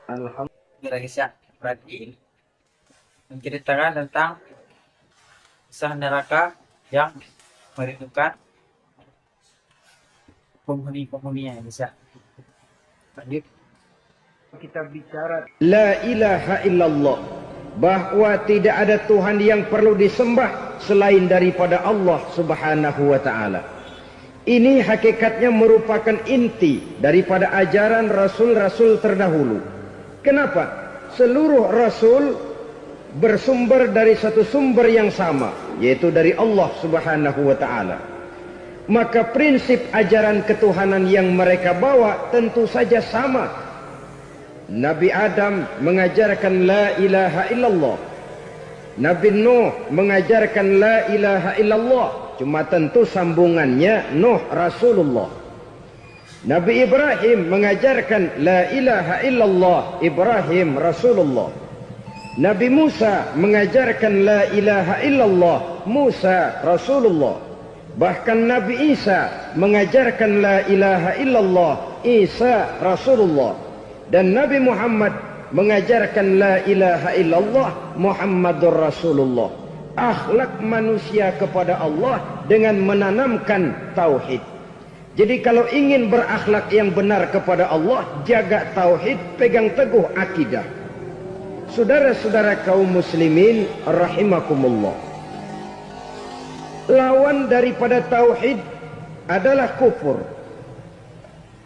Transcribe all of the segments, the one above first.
Alhamdulillah guys ya, berarti menceritakan tentang kisah neraka yang merindukan penghuni-penghuninya guys ya. Lanjut. Kita bicara la ilaha illallah, bahwa tidak ada Tuhan yang perlu disembah selain daripada Allah subhanahu wa ta'ala. Ini hakikatnya merupakan inti daripada ajaran rasul-rasul terdahulu. Kenapa? Seluruh rasul bersumber dari satu sumber yang sama, yaitu dari Allah subhanahu wa ta'ala. Maka prinsip ajaran ketuhanan yang mereka bawa tentu saja sama. Nabi Adam mengajarkan la ilaha illallah, Nabi Nuh mengajarkan la ilaha illallah, cuma tentu sambungannya Nuh Rasulullah. Nabi Ibrahim mengajarkan la ilaha illallah, Ibrahim Rasulullah. Nabi Musa mengajarkan la ilaha illallah, Musa Rasulullah. Bahkan Nabi Isa mengajarkan la ilaha illallah, Isa Rasulullah. Dan Nabi Muhammad mengajarkan la ilaha illallah, Muhammadur Rasulullah. Akhlak manusia kepada Allah dengan menanamkan tauhid. Jadi kalau ingin berakhlak yang benar kepada Allah, jaga tauhid, pegang teguh akidah. Saudara-saudara kaum muslimin rahimakumullah, lawan daripada tauhid adalah kufur.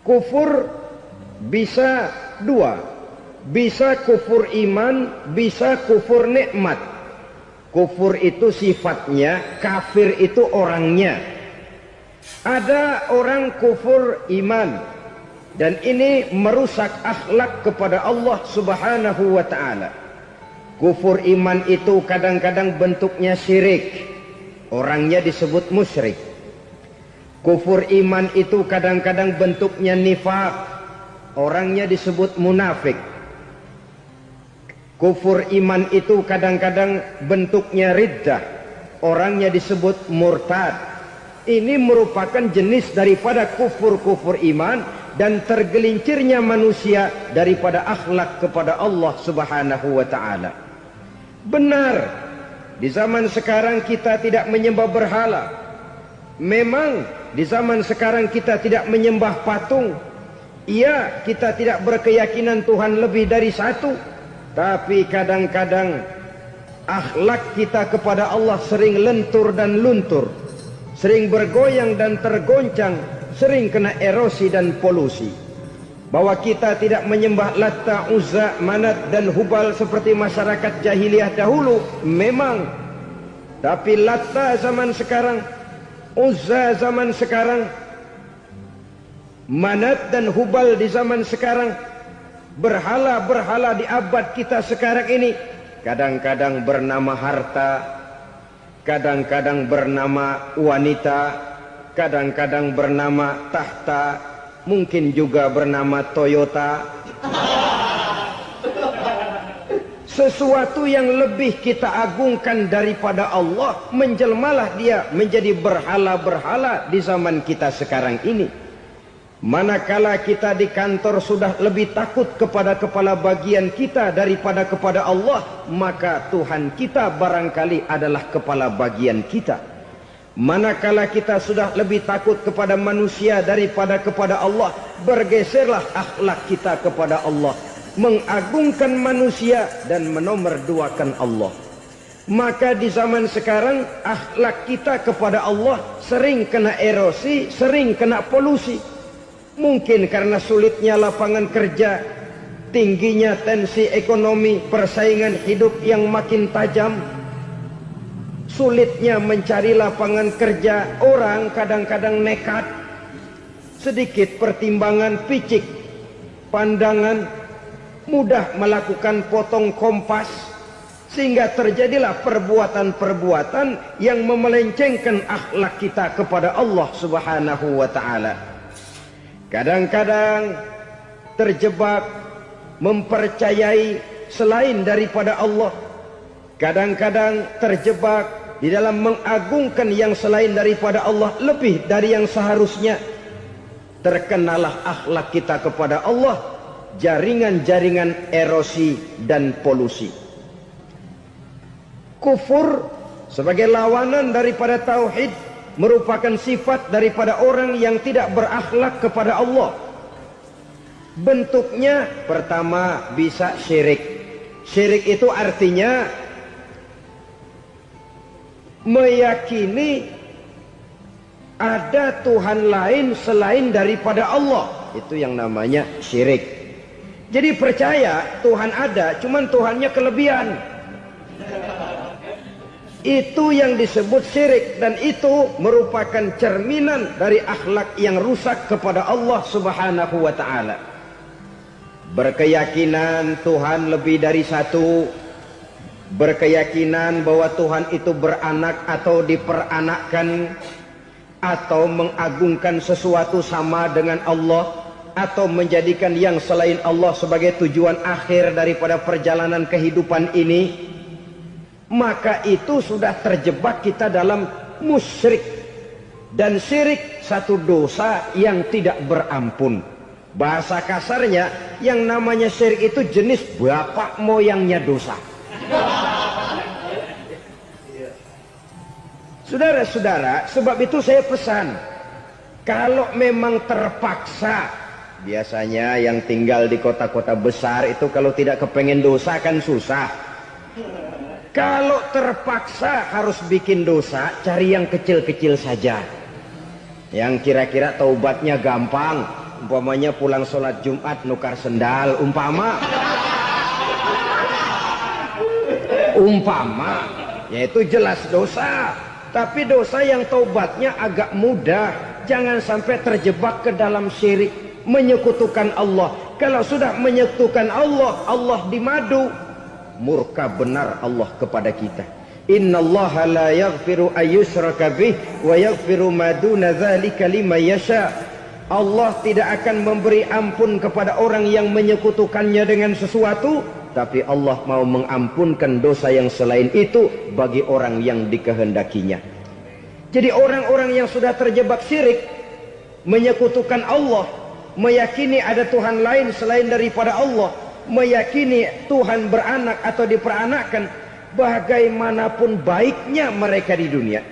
Kufur bisa dua, bisa kufur iman, bisa kufur nikmat. Kufur itu sifatnya, kafir itu orangnya. Ada orang kufur iman, dan ini merusak akhlak kepada Allah subhanahu wa ta'ala. Kufur iman itu kadang-kadang bentuknya syirik, orangnya disebut musyrik. Kufur iman itu kadang-kadang bentuknya nifaq, orangnya disebut munafik. Kufur iman itu kadang-kadang bentuknya riddah, orangnya disebut murtad. Ini merupakan jenis daripada kufur-kufur iman dan tergelincirnya manusia daripada akhlak kepada Allah subhanahu wa ta'ala. Benar, di zaman sekarang kita tidak menyembah berhala. Memang di zaman sekarang kita tidak menyembah patung. Iya, kita tidak berkeyakinan Tuhan lebih dari satu. Tapi kadang-kadang akhlak kita kepada Allah sering lentur dan luntur, sering bergoyang dan tergoncang, sering kena erosi dan polusi. Bahwa kita tidak menyembah Latta, Uzza, Manat dan Hubal seperti masyarakat jahiliyah dahulu, memang. Tapi Latta zaman sekarang, Uzza zaman sekarang, Manat dan Hubal di zaman sekarang, berhala-berhala di abad kita sekarang ini, kadang-kadang bernama harta, kadang-kadang bernama wanita, kadang-kadang bernama tahta, mungkin juga bernama Toyota. Sesuatu yang lebih kita agungkan daripada Allah, menjelmalah dia menjadi berhala-berhala di zaman kita sekarang ini. Manakala kita di kantor sudah lebih takut kepada kepala bagian kita daripada kepada Allah, maka Tuhan kita barangkali adalah kepala bagian kita. Manakala kita sudah lebih takut kepada manusia daripada kepada Allah, bergeserlah akhlak kita kepada Allah, mengagungkan manusia dan menomorduakan Allah. Maka di zaman sekarang akhlak kita kepada Allah sering kena erosi, sering kena polusi. Mungkin karena sulitnya lapangan kerja, tingginya tensi ekonomi, persaingan hidup yang makin tajam, sulitnya mencari lapangan kerja, orang kadang-kadang nekat, sedikit pertimbangan, picik pandangan, mudah melakukan potong kompas, sehingga terjadilah perbuatan-perbuatan yang memelencengkan akhlak kita kepada Allah subhanahu wa ta'ala. Kadang-kadang terjebak mempercayai selain daripada Allah. Kadang-kadang terjebak di dalam mengagungkan yang selain daripada Allah lebih dari yang seharusnya. Terkenalah akhlak kita kepada Allah jaringan-jaringan erosi dan polusi. Kufur sebagai lawanan daripada tauhid merupakan sifat daripada orang yang tidak berakhlak kepada Allah. Bentuknya pertama bisa syirik. Syirik itu artinya meyakini ada Tuhan lain selain daripada Allah. Itu yang namanya syirik. Jadi percaya Tuhan ada, cuman Tuhannya kelebihan. Itu yang disebut syirik, dan itu merupakan cerminan dari akhlak yang rusak kepada Allah Subhanahu wa ta'ala. Berkeyakinan Tuhan lebih dari satu, berkeyakinan bahwa Tuhan itu beranak atau diperanakkan, atau mengagungkan sesuatu sama dengan Allah, atau menjadikan yang selain Allah sebagai tujuan akhir daripada perjalanan kehidupan ini, maka itu sudah terjebak kita dalam musyrik. Dan syirik satu dosa yang tidak berampun. Bahasa kasarnya, yang namanya syirik itu jenis bapak moyangnya dosa. Saudara-saudara, sebab itu saya pesan, kalau memang terpaksa, biasanya yang tinggal di kota-kota besar itu kalau tidak kepengen dosa kan susah. Kalau terpaksa harus bikin dosa, cari yang kecil-kecil saja, yang kira-kira taubatnya gampang. Umpamanya pulang sholat Jumat nukar sendal, umpama, yaitu jelas dosa. Tapi dosa yang taubatnya agak mudah. Jangan sampai terjebak ke dalam syirik, menyekutukan Allah. Kalau sudah menyekutukan Allah, Allah dimadu, murka benar Allah kepada kita. Innallaha la yaghfiru ayyushraka bih wa yaghfiru ma duna dzalika liman yasha. Allah tidak akan memberi ampun kepada orang yang menyekutukannya dengan sesuatu, tapi Allah mau mengampunkan dosa yang selain itu bagi orang yang dikehendakinya. Jadi orang-orang yang sudah terjebak syirik, menyekutukan Allah, meyakini ada Tuhan lain selain daripada Allah, meyakini Tuhan beranak atau diperanakkan, bagaimanapun baiknya mereka di dunia,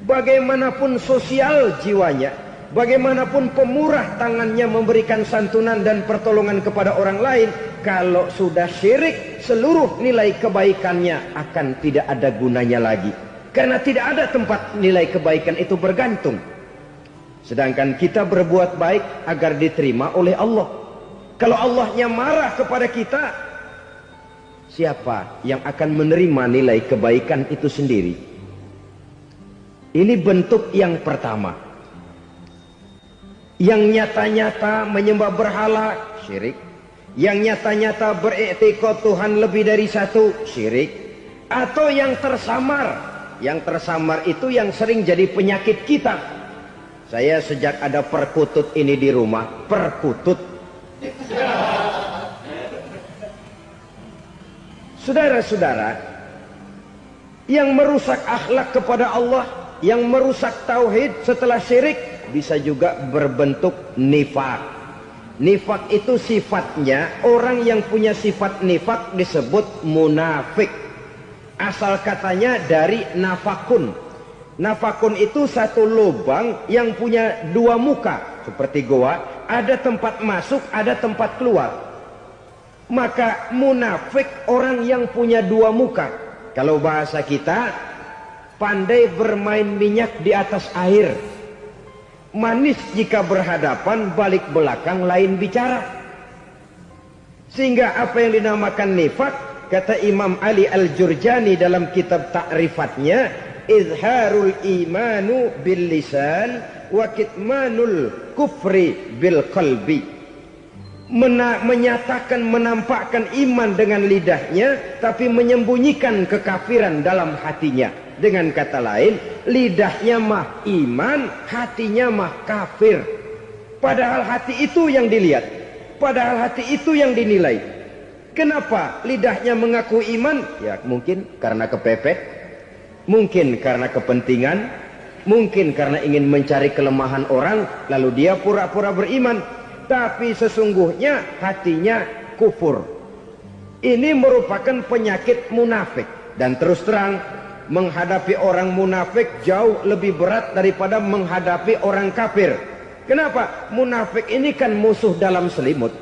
bagaimanapun sosial jiwanya, bagaimanapun pemurah tangannya memberikan santunan dan pertolongan kepada orang lain, kalau sudah syirik, seluruh nilai kebaikannya akan tidak ada gunanya lagi. Karena tidak ada tempat nilai kebaikan itu bergantung. Sedangkan kita berbuat baik agar diterima oleh Allah. Kalau Allahnya marah kepada kita, siapa yang akan menerima nilai kebaikan itu sendiri? Ini bentuk yang pertama. Yang nyata-nyata menyembah berhala, syirik. Yang nyata-nyata beriktikad Tuhan lebih dari satu, syirik. Atau yang tersamar. Yang tersamar itu yang sering jadi penyakit kita. Saya sejak ada perkutut ini di rumah, perkutut. Saudara-saudara, yang merusak akhlak kepada Allah, yang merusak tauhid setelah syirik, bisa juga berbentuk nifak. Nifak itu sifatnya, orang yang punya sifat nifak disebut munafik. Asal katanya dari nafakun. Nafakun itu satu lubang yang punya dua muka, seperti goa, ada tempat masuk, ada tempat keluar. Maka munafik orang yang punya dua muka. Kalau bahasa kita, pandai bermain minyak di atas air. Manis jika berhadapan, balik belakang lain bicara. Sehingga apa yang dinamakan nifak, kata Imam Ali Al-Jurjani dalam kitab ta'rifatnya, izharul imanu bil lisan wa kitmanul kufri bil qalbi. Menyatakan, menampakkan iman dengan lidahnya, tapi menyembunyikan kekafiran dalam hatinya. Dengan kata lain, lidahnya mah iman, hatinya mah kafir. Padahal hati itu yang dilihat, padahal hati itu yang dinilai. Kenapa lidahnya mengaku iman? Ya mungkin karena kepepet, mungkin karena kepentingan, mungkin karena ingin mencari kelemahan orang, lalu dia pura-pura beriman. tapi sesungguhnya hatinya kufur. Ini merupakan penyakit munafik. Dan terus terang, menghadapi orang munafik jauh lebih berat daripada menghadapi orang kafir. Kenapa? Munafik ini kan musuh dalam selimut.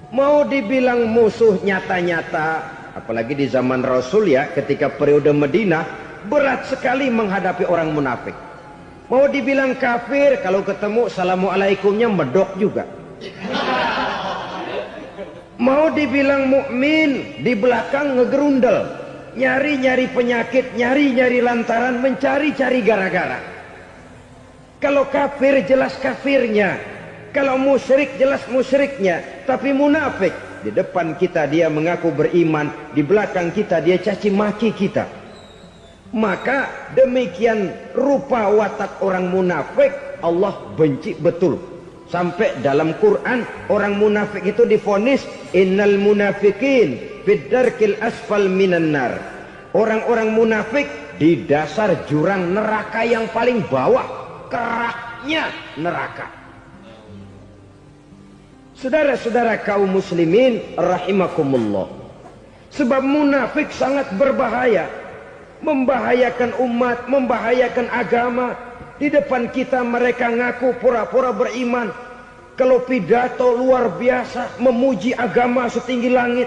Mau dibilang musuh nyata-nyata, apalagi di zaman Rasul ya, ketika periode Madinah, berat sekali menghadapi orang munafik. Mau dibilang kafir, kalau ketemu assalamualaikumnya medok juga. Mau dibilang mukmin, di belakang ngegerundel, nyari-nyari penyakit, nyari-nyari lantaran, mencari-cari gara-gara. Kalau kafir jelas kafirnya, kalau musyrik jelas musyriknya. Tapi munafik, di depan kita dia mengaku beriman, di belakang kita dia caci maki kita. Maka demikian rupa watak orang munafik Allah benci betul. Sampai dalam Quran orang munafik itu divonis innal munafiqin fid darkil asfal minan nar. Orang-orang munafik di dasar jurang neraka yang paling bawah, keraknya neraka. Saudara-saudara kaum muslimin rahimakumullah. Sebab munafik sangat berbahaya. Membahayakan umat, membahayakan agama. Di depan kita mereka ngaku pura-pura beriman. Kalau pidato luar biasa, memuji agama setinggi langit,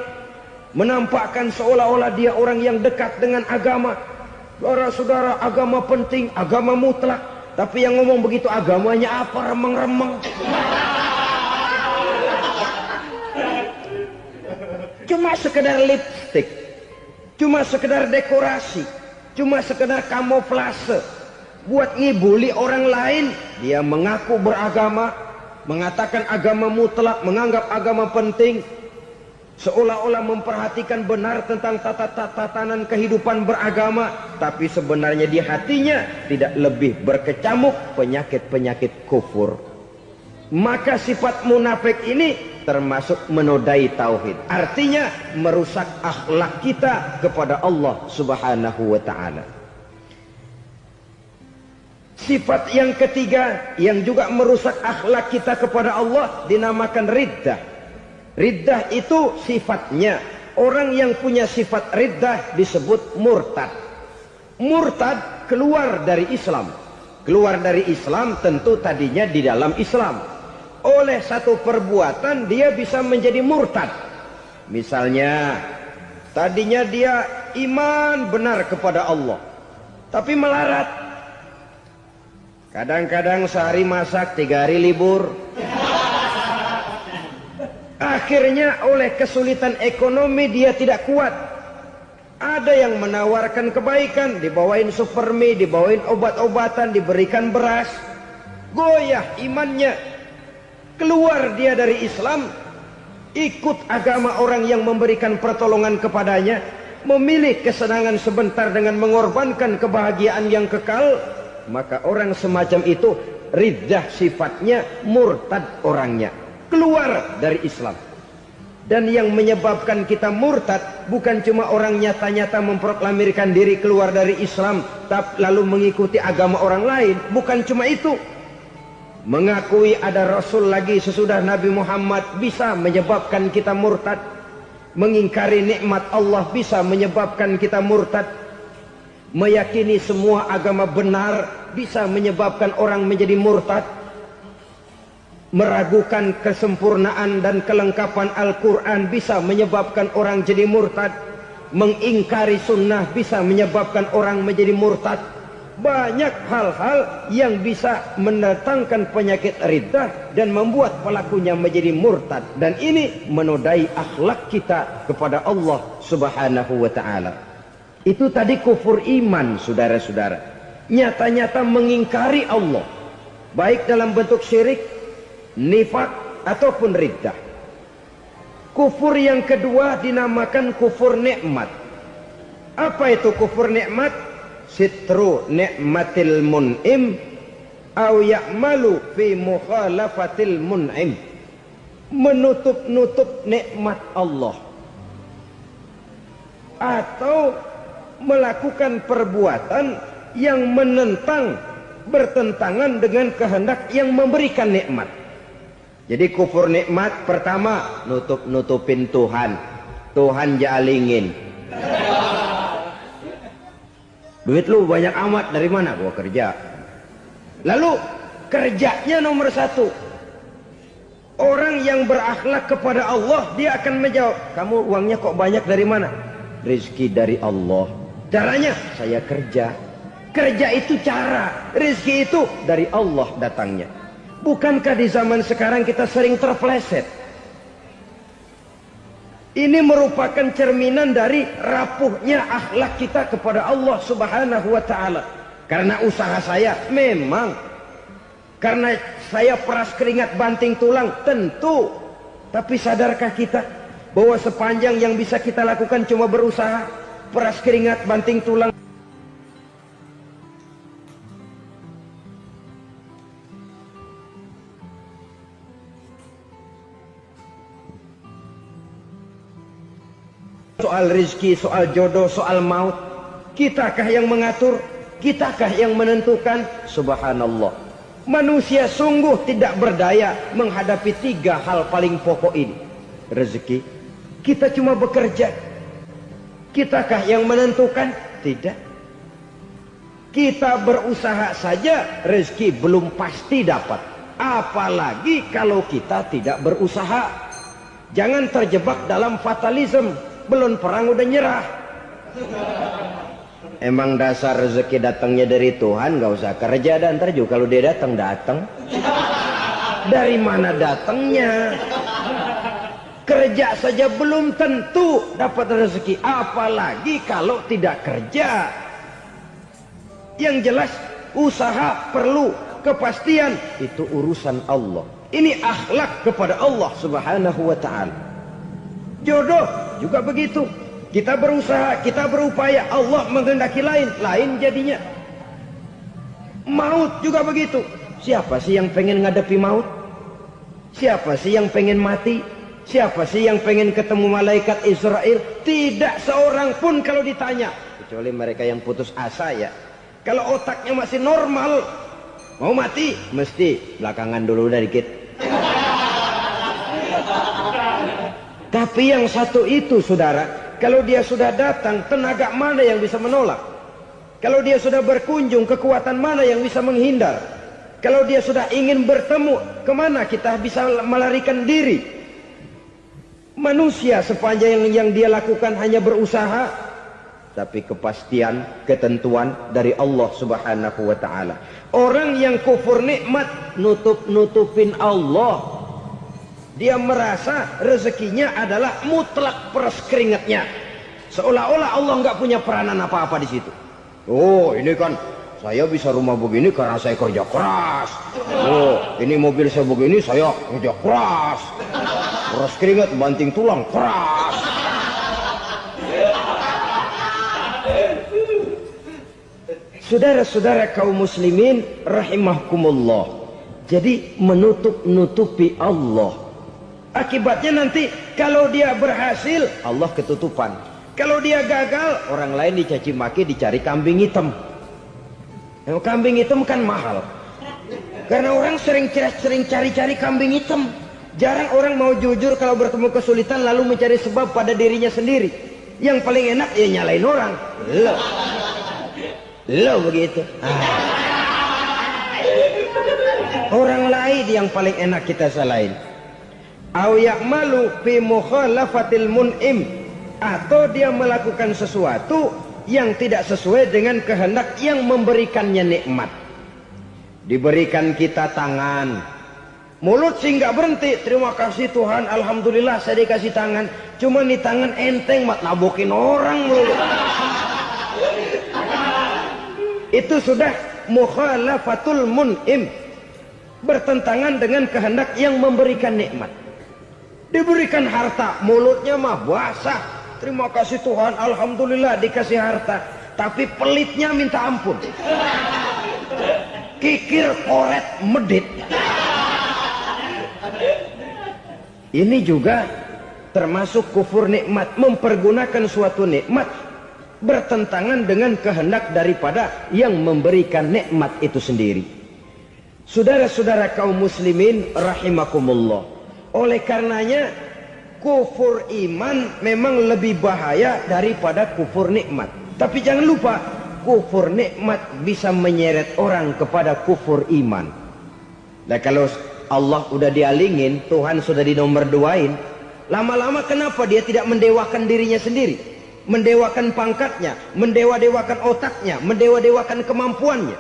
menampakkan seolah-olah dia orang yang dekat dengan agama. Saudara-saudara, agama penting, agama mutlak. Tapi yang ngomong begitu agamanya apa? Remeng-remeng. Cuma sekedar lipstick, cuma sekedar dekorasi, cuma sekedar kamuflase buat ngibuli orang lain. Dia mengaku beragama, mengatakan agama mutlak, menganggap agama penting, seolah-olah memperhatikan benar tentang tatanan kehidupan beragama, tapi sebenarnya di hatinya tidak lebih berkecamuk penyakit-penyakit kufur. Maka sifat munafik ini termasuk menodai tauhid. Artinya merusak akhlak kita kepada Allah Subhanahu wa taala. Sifat yang ketiga yang juga merusak akhlak kita kepada Allah dinamakan riddah. Riddah itu sifatnya, orang yang punya sifat riddah disebut murtad. Murtad keluar dari Islam. Keluar dari Islam tentu tadinya di dalam Islam. Oleh satu perbuatan dia bisa menjadi murtad. Misalnya tadinya dia iman benar kepada Allah, tapi melarat. Kadang-kadang sehari masak, 3 hari libur. Akhirnya oleh kesulitan ekonomi dia tidak kuat. Ada yang menawarkan kebaikan, dibawain supermi, dibawain obat-obatan, diberikan beras. Goyah imannya. Keluar dia dari Islam, ikut agama orang yang memberikan pertolongan kepadanya, memilih kesenangan sebentar dengan mengorbankan kebahagiaan yang kekal. Maka orang semacam itu riddah sifatnya, murtad orangnya, keluar dari Islam. Dan yang menyebabkan kita murtad bukan cuma orang nyata-nyata memproklamirkan diri keluar dari Islam tapi lalu mengikuti agama orang lain. Bukan cuma itu. Mengakui ada Rasul lagi sesudah Nabi Muhammad bisa menyebabkan kita murtad. Mengingkari nikmat Allah bisa menyebabkan kita murtad. Meyakini semua agama benar bisa menyebabkan orang menjadi murtad. Meragukan kesempurnaan dan kelengkapan Al-Quran bisa menyebabkan orang jadi murtad. Mengingkari sunnah bisa menyebabkan orang menjadi murtad. Banyak hal-hal yang bisa mendatangkan penyakit riddah dan membuat pelakunya menjadi murtad. Dan ini menodai akhlak kita kepada Allah Subhanahu wa ta'ala. Itu tadi kufur iman, saudara-saudara. Nyata-nyata mengingkari Allah, baik dalam bentuk syirik, nifak, ataupun riddah. Kufur yang kedua dinamakan kufur nikmat. Apa itu kufur nikmat? Sitru ni'matil mun'im au ya'malu fi mukhalafatil mun'im. Menutup-nutup nikmat Allah atau melakukan perbuatan yang menentang, bertentangan dengan kehendak yang memberikan nikmat. Jadi kufur nikmat pertama nutupin Tuhan. Tuhan jalingin. Duit lu banyak amat dari mana? Gua kerja. Lalu kerjanya nomor satu. Orang yang berakhlak kepada Allah dia akan menjawab, kamu uangnya kok banyak dari mana? Rizki dari Allah. Caranya saya kerja. Kerja itu cara, rizki itu dari Allah datangnya. Bukankah di zaman sekarang kita sering terpeleset? Ini merupakan cerminan dari rapuhnya akhlak kita kepada Allah Subhanahu wa ta'ala. Karena usaha saya memang, karena saya peras keringat banting tulang, tentu. Tapi sadarkah kita bahwa sepanjang yang bisa kita lakukan cuma berusaha, peras keringat banting tulang. Soal rizki, soal jodoh, soal maut, kitakah yang mengatur? Kitakah yang menentukan? Subhanallah. Manusia sungguh tidak berdaya menghadapi 3 hal paling pokok ini. Rezeki, kita cuma bekerja. Kitakah yang menentukan? Tidak. Kita berusaha saja, rezeki belum pasti dapat. Apalagi kalau kita tidak berusaha. Jangan terjebak dalam fatalisme. Belum perang udah nyerah. Emang dasar rezeki datangnya dari Tuhan, nggak usah kerja dan ntar juga kalau dia datang. Dari mana datangnya? Kerja saja belum tentu dapat rezeki, apalagi kalau tidak kerja. Yang jelas usaha perlu kepastian, itu urusan Allah. Ini akhlak kepada Allah Subhanahu wa ta'ala. Jodoh juga begitu. Kita berusaha, kita berupaya, Allah menghendaki lain jadinya. Maut juga begitu. Siapa sih yang pengen ngadepi maut? Siapa sih yang pengen mati? Siapa sih yang pengen ketemu malaikat Israel? Tidak seorang pun kalau ditanya, kecuali mereka yang putus asa ya. Kalau otaknya masih normal, mau mati mesti belakangan dulu udah dikit. Tapi yang satu itu saudara, kalau dia sudah datang, tenaga mana yang bisa menolak? Kalau dia sudah berkunjung, kekuatan mana yang bisa menghindar? Kalau dia sudah ingin bertemu, kemana kita bisa melarikan diri? Manusia sepanjang yang dia lakukan hanya berusaha, tapi kepastian, ketentuan dari Allah Subhanahu wa ta'ala. Orang yang kufur nikmat, nutupin Allah. Dia merasa rezekinya adalah mutlak peras keringatnya. Seolah-olah Allah nggak punya peranan apa-apa di situ. Oh, ini kan saya bisa rumah begini karena saya kerja keras. Oh, ini mobil saya begini saya kerja keras. Peras keringat banting tulang keras. Saudara-saudara kaum muslimin rahimahkumullah. Jadi menutupi Allah. Akibatnya nanti kalau dia berhasil, Allah ketutupan. Kalau dia gagal, orang lain dicaci maki, dicari kambing hitam. Kambing hitam kan mahal. Karena orang sering cari-cari kambing hitam. Jarang orang mau jujur kalau bertemu kesulitan lalu mencari sebab pada dirinya sendiri. Yang paling enak ya nyalain orang. Lo begitu. Orang lain yang paling enak kita salahin. Au ya'malu fi mukhalafatil mun'im, atau dia melakukan sesuatu yang tidak sesuai dengan kehendak yang memberikannya nikmat. Diberikan kita tangan, mulut sih nggak berhenti, terima kasih Tuhan, alhamdulillah saya dikasih tangan. Cuma nih tangan enteng mat nabokin orang mulu. Itu sudah mukhalafatul mun'im, bertentangan dengan kehendak yang memberikan nikmat. Diberikan harta, mulutnya mah basah, terima kasih Tuhan, alhamdulillah dikasih harta, tapi pelitnya minta ampun, kikir koret medit. Ini juga termasuk kufur nikmat, mempergunakan suatu nikmat bertentangan dengan kehendak daripada yang memberikan nikmat itu sendiri. Saudara-saudara kaum muslimin rahimakumullah. Oleh karenanya kufur iman memang lebih bahaya daripada kufur nikmat. Tapi jangan lupa, kufur nikmat bisa menyeret orang kepada kufur iman. Nah, kalau Allah udah dialingin, Tuhan sudah dinomor duain, lama-lama kenapa dia tidak mendewakan dirinya sendiri? Mendewakan pangkatnya, mendewa-dewakan otaknya, mendewa-dewakan kemampuannya.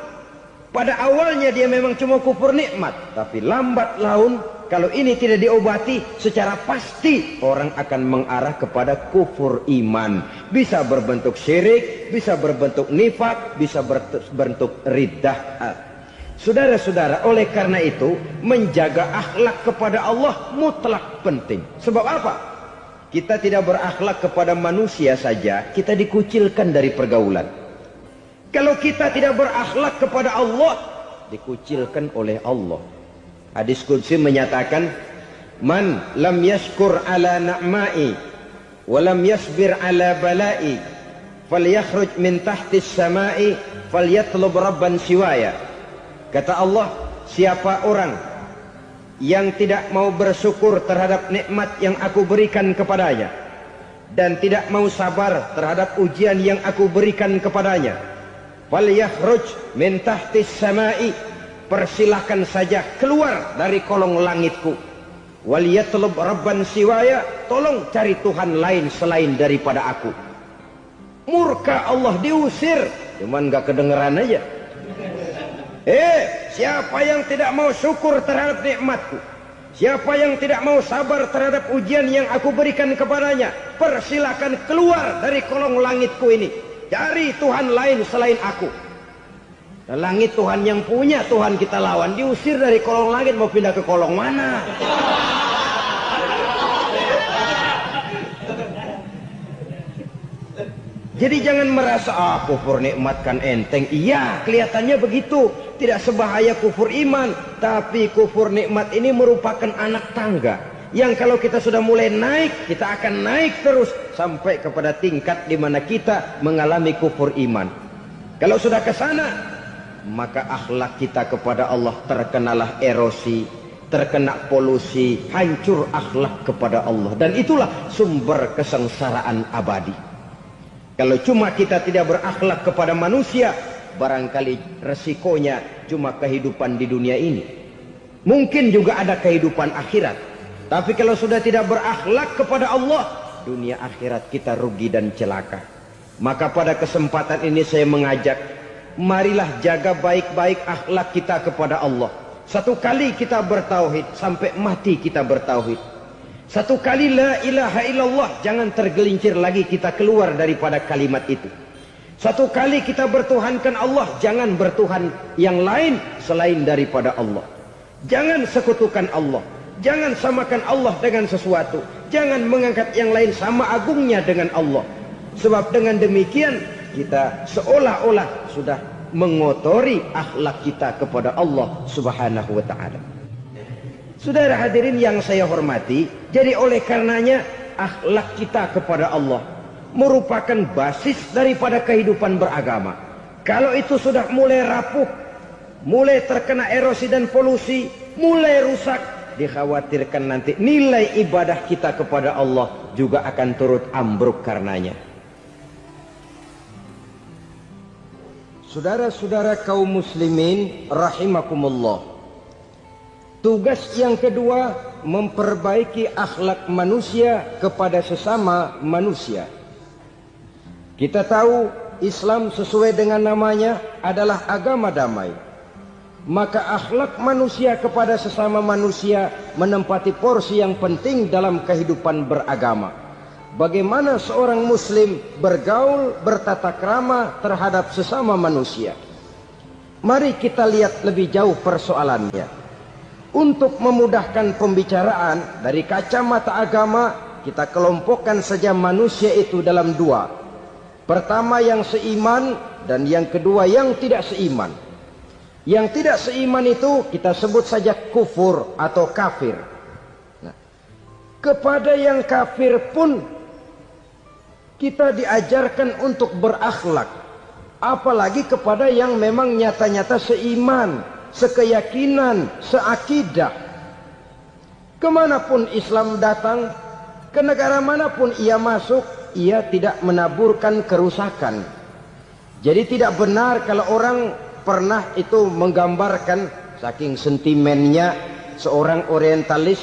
Pada awalnya dia memang cuma kufur nikmat, tapi lambat laun kalau ini tidak diobati, secara pasti orang akan mengarah kepada kufur iman. Bisa berbentuk syirik, bisa berbentuk nifak, bisa berbentuk riddah. Saudara-saudara, oleh karena itu menjaga akhlak kepada Allah mutlak penting. Sebab apa? Kita tidak berakhlak kepada manusia saja, kita dikucilkan dari pergaulan. Kalau kita tidak berakhlak kepada Allah, dikucilkan oleh Allah. Hadis qudsi menyatakan, man lam yashkur ala na'ma'i wa lam yasbir ala bala'i falyakhruj min tahtis sama'i falyatlub rabban siwaya. Kata Allah, siapa orang yang tidak mau bersyukur terhadap nikmat yang aku berikan kepadanya dan tidak mau sabar terhadap ujian yang aku berikan kepadanya, falyakhruj min tahtis sama'i, persilahkan saja keluar dari kolong langitku, waliyatlub rabban siwaya, tolong cari Tuhan lain selain daripada aku. Murka Allah, diusir, cuman gak kedengeran aja. Siapa yang tidak mau syukur terhadap nikmatku, siapa yang tidak mau sabar terhadap ujian yang aku berikan kepadanya, persilahkan keluar dari kolong langitku ini, cari Tuhan lain selain aku. Langit Tuhan yang punya, Tuhan kita lawan, diusir dari kolong langit, mau pindah ke kolong mana? Jadi jangan merasa kufur nikmat kan enteng. Iya, kelihatannya begitu, tidak sebahaya kufur iman. Tapi kufur nikmat ini merupakan anak tangga yang kalau kita sudah mulai naik, kita akan naik terus sampai kepada tingkat di mana kita mengalami kufur iman. Kalau sudah ke sana, maka akhlak kita kepada Allah terkenalah erosi, terkena polusi, hancur akhlak kepada Allah, dan itulah sumber kesengsaraan abadi. Kalau cuma kita tidak berakhlak kepada manusia, barangkali resikonya cuma kehidupan di dunia ini. Mungkin juga ada kehidupan akhirat. Tapi kalau sudah tidak berakhlak kepada Allah, dunia akhirat kita rugi dan celaka. Maka pada kesempatan ini saya mengajak, marilah jaga baik-baik akhlak kita kepada Allah. Satu kali kita bertauhid, sampai mati kita bertauhid. Satu kali la ilaha illallah, jangan tergelincir lagi kita keluar daripada kalimat itu. Satu kali kita bertuhankan Allah, jangan bertuhan yang lain selain daripada Allah. Jangan sekutukan Allah, jangan samakan Allah dengan sesuatu, jangan mengangkat yang lain sama agungnya dengan Allah. Sebab dengan demikian kita seolah-olah sudah mengotori akhlak kita kepada Allah Subhanahu wa ta'ala. Saudara hadirin yang saya hormati, jadi oleh karenanya akhlak kita kepada Allah merupakan basis daripada kehidupan beragama. Kalau itu sudah mulai rapuh, mulai terkena erosi dan polusi, mulai rusak, dikhawatirkan nanti nilai ibadah kita kepada Allah juga akan turut ambruk karenanya. Saudara-saudara kaum muslimin rahimakumullah, tugas yang kedua, memperbaiki akhlak manusia kepada sesama manusia. Kita tahu Islam sesuai dengan namanya adalah agama damai. Maka akhlak manusia kepada sesama manusia menempati porsi yang penting dalam kehidupan beragama. Bagaimana seorang muslim bergaul, bertata krama terhadap sesama manusia. Mari kita lihat lebih jauh persoalannya. Untuk memudahkan pembicaraan dari kacamata agama, kita kelompokkan saja manusia itu dalam dua. Pertama yang seiman, dan yang kedua yang tidak seiman. Yang tidak seiman itu kita sebut saja kufur atau kafir. Nah, kepada yang kafir pun kita diajarkan untuk berakhlak. Apalagi kepada yang memang nyata-nyata seiman. sekeyakinan, seakidah. Kemanapun Islam datang, ke negara manapun ia masuk, ia tidak menaburkan kerusakan. Jadi tidak benar kalau orang pernah itu menggambarkan, saking sentimennya seorang orientalis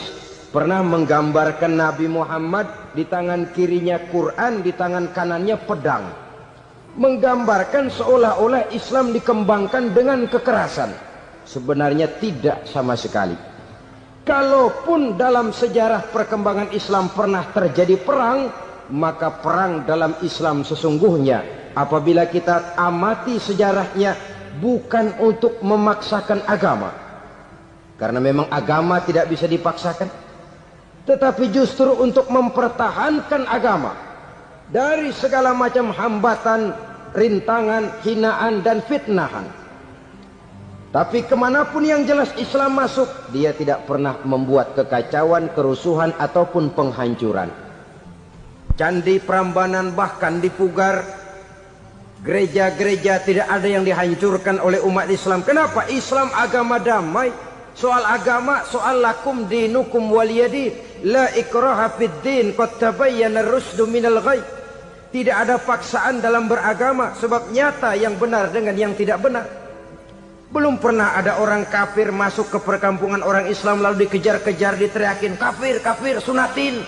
pernah menggambarkan Nabi Muhammad di tangan kirinya Quran, di tangan kanannya pedang. Menggambarkan seolah-olah Islam dikembangkan dengan kekerasan. Sebenarnya tidak sama sekali. Kalaupun dalam sejarah perkembangan Islam pernah terjadi perang, maka perang dalam Islam sesungguhnya, apabila kita amati sejarahnya, bukan untuk memaksakan agama. Karena memang agama tidak bisa dipaksakan. Tetapi justru untuk mempertahankan agama dari segala macam hambatan, rintangan, hinaan, dan fitnahan. Tapi kemanapun yang jelas Islam masuk, dia tidak pernah membuat kekacauan, kerusuhan, ataupun penghancuran. Candi Prambanan bahkan dipugar, gereja-gereja tidak ada yang dihancurkan oleh umat Islam. Kenapa? Islam agama damai. Soal agama, soal lakum dinukum waliyadin, la ikraha fid din, qad tabayyana ar-rusdu minal ghayy. Tidak ada paksaan dalam beragama, sebab nyata yang benar dengan yang tidak benar. Belum pernah ada orang kafir masuk ke perkampungan orang Islam lalu dikejar-kejar, diteriakin kafir, kafir, sunatin.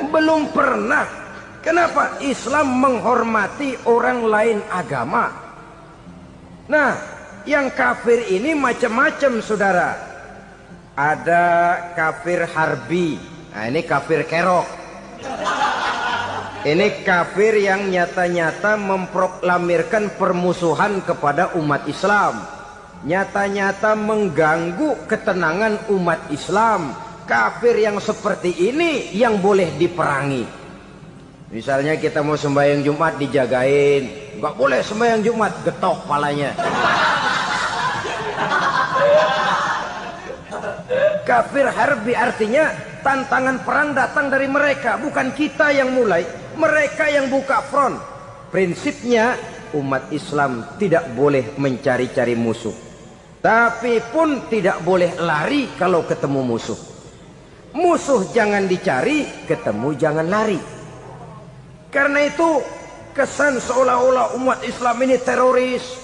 Belum pernah. Kenapa? Islam menghormati orang lain agama. Nah, yang kafir ini macam-macam, saudara. Ada kafir harbi. Nah, ini kafir kerok. Ini kafir yang nyata-nyata memproklamirkan permusuhan kepada umat Islam. Nyata-nyata mengganggu ketenangan umat Islam. Kafir yang seperti ini yang boleh diperangi. Misalnya kita mau sembahyang Jumat dijagain, nggak boleh sembahyang Jumat, getok palanya. Kafir harbi artinya tantangan perang datang dari mereka, bukan kita yang mulai, mereka yang buka front. Prinsipnya umat Islam tidak boleh mencari-cari musuh, tapi pun tidak boleh lari kalau ketemu musuh. Musuh jangan dicari, ketemu jangan lari. Karena itu kesan seolah-olah umat Islam ini teroris,